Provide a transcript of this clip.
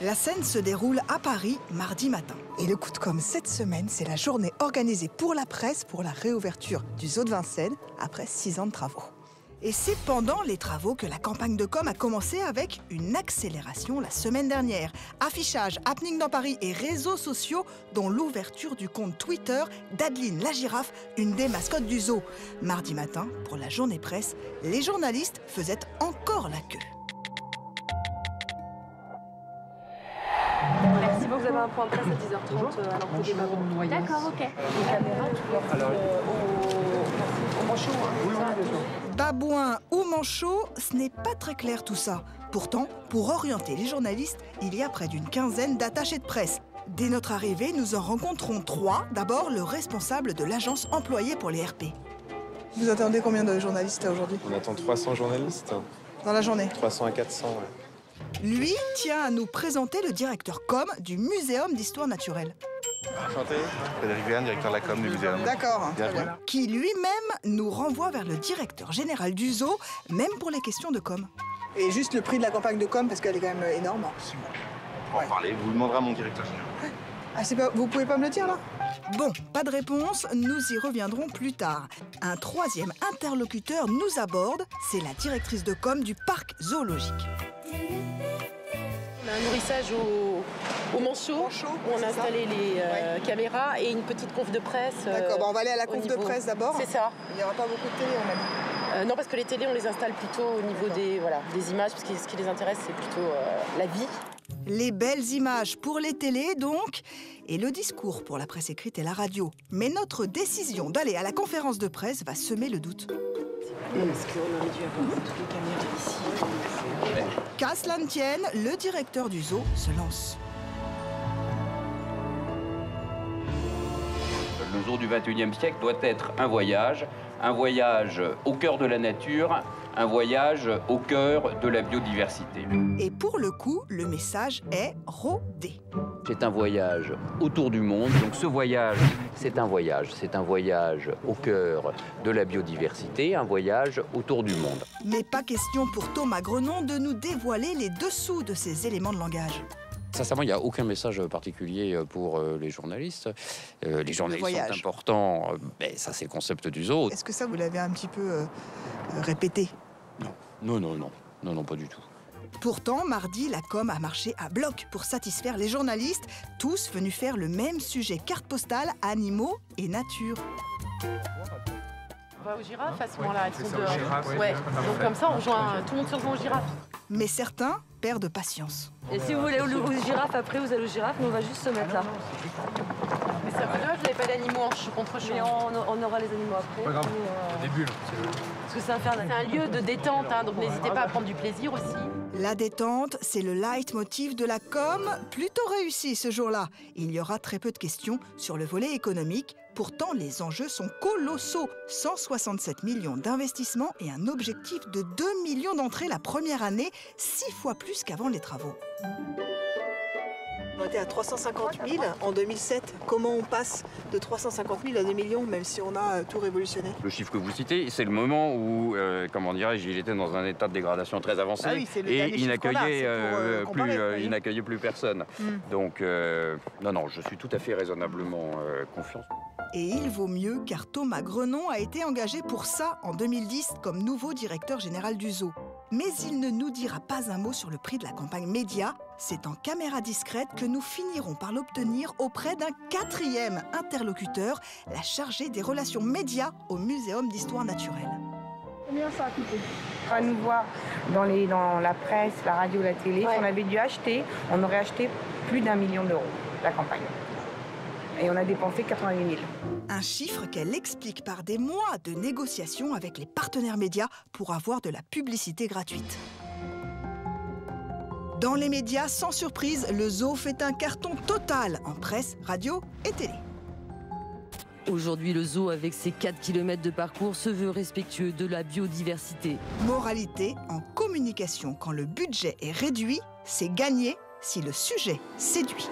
La scène se déroule à Paris, mardi matin. Et le coup de com' cette semaine, c'est la journée organisée pour la presse pour la réouverture du zoo de Vincennes après 6 ans de travaux. Et c'est pendant les travaux que la campagne de com' a commencé avec une accélération la semaine dernière. Affichage, happening dans Paris et réseaux sociaux, dont l'ouverture du compte Twitter d'Adeline la girafe, une des mascottes du zoo. Mardi matin, pour la journée presse, les journalistes faisaient encore la queue. Merci beaucoup. Vous avez un point de presse à 10h30 à l'entrée des babouins. D'accord, ok. Les caméras, tout leur au manchot. Babouin ou manchot, ce n'est pas très clair tout ça. Pourtant, pour orienter les journalistes, il y a près d'une quinzaine d'attachés de presse. Dès notre arrivée, nous en rencontrons 3. D'abord, le responsable de l'agence employée pour les RP. Vous attendez combien de journalistes aujourd'hui? On attend 300 journalistes. Dans la journée? 300 à 400, ouais. Lui tient à nous présenter le directeur com du Muséum d'Histoire Naturelle. Enchanté, Frédéric Verne, directeur de la com du muséum. D'accord. Bienvenue. Qui lui-même nous renvoie vers le directeur général du zoo, même pour les questions de com. Et juste le prix de la campagne de com, parce qu'elle est quand même énorme. Pour en parler, vous demanderez à mon directeur général. Ah, vous pouvez pas me le dire là? Bon, pas de réponse, nous y reviendrons plus tard. Un troisième interlocuteur nous aborde, c'est la directrice de com du parc zoologique. On a un nourrissage au manchot, où on a installé les caméras et une petite conf de presse. D'accord, on va aller à la conf de presse d'abord. C'est ça. Il n'y aura pas beaucoup de télé, on a dit. Non, parce que les télés, on les installe plutôt au niveau des images, parce que ce qui les intéresse, c'est plutôt la vie. Les belles images pour les télés, donc, et le discours pour la presse écrite et la radio. Mais notre décision d'aller à la conférence de presse va semer le doute. Parce qu'on aurait dû avoir toutes les caméras ici. Qu'à cela ne tienne, le directeur du zoo se lance. Le zoo du XXIe siècle doit être un voyage au cœur de la nature, un voyage au cœur de la biodiversité. Et pour le coup, le message est rodé. C'est un voyage autour du monde. Donc ce voyage, c'est un voyage au cœur de la biodiversité, un voyage autour du monde. Mais pas question pour Thomas Grenon de nous dévoiler les dessous de ces éléments de langage. Sincèrement, il n'y a aucun message particulier pour les journalistes. Les journalistes sont importants, ça c'est le concept du zoo. Est-ce que ça, vous l'avez un petit peu répété? Non, pas du tout. Pourtant, mardi, la com a marché à bloc pour satisfaire les journalistes, tous venus faire le même sujet carte postale, animaux et nature. On va aux girafes à ce moment-là, elles sont dehors. Ouais. Donc comme ça, on rejoint tout le monde se rejoint aux girafes. Mais certains perdent patience. Et si vous voulez aux girafes, après vous allez aux girafes, nous on va juste se mettre là. Mais c'est un peu dommage, vous n'avez pas d'animaux contre chaud. Mais on aura les animaux après. Pas grave, au début. Parce que c'est infernal. C'est un lieu de détente, donc n'hésitez pas à prendre du plaisir aussi. La détente, c'est le leitmotiv de la com, plutôt réussi ce jour-là. Il y aura très peu de questions sur le volet économique. Pourtant, les enjeux sont colossaux. 167 millions d'investissements et un objectif de 2 millions d'entrées la première année, 6 fois plus qu'avant les travaux. On était à 350 000 en 2007. Comment on passe de 350 000 à 2 millions, même si on a tout révolutionné? Le chiffre que vous citez, c'est le moment où, il était dans un état de dégradation très avancé. Ah oui, c'est le et dernier il chiffre qu'on a, n'accueillait c'est pour, plus personne. Donc, non, je suis tout à fait raisonnablement confiant. Et il vaut mieux car Thomas Grenon a été engagé pour ça en 2010 comme nouveau directeur général du zoo. Mais il ne nous dira pas un mot sur le prix de la campagne média. C'est en caméra discrète que nous finirons par l'obtenir auprès d'un 4e interlocuteur, la chargée des relations médias au Muséum d'Histoire Naturelle. Combien ça a coûté? À nous voir dans la presse, la radio, la télé, si on avait dû acheter, on aurait acheté plus d'1 million d'euros, la campagne. Et on a dépensé 88 000. Un chiffre qu'elle explique par des mois de négociations avec les partenaires médias pour avoir de la publicité gratuite. Dans les médias, sans surprise, le zoo fait un carton total en presse, radio et télé. Aujourd'hui, le zoo, avec ses 4 km de parcours, se veut respectueux de la biodiversité. Moralité, en communication, quand le budget est réduit, c'est gagné si le sujet séduit.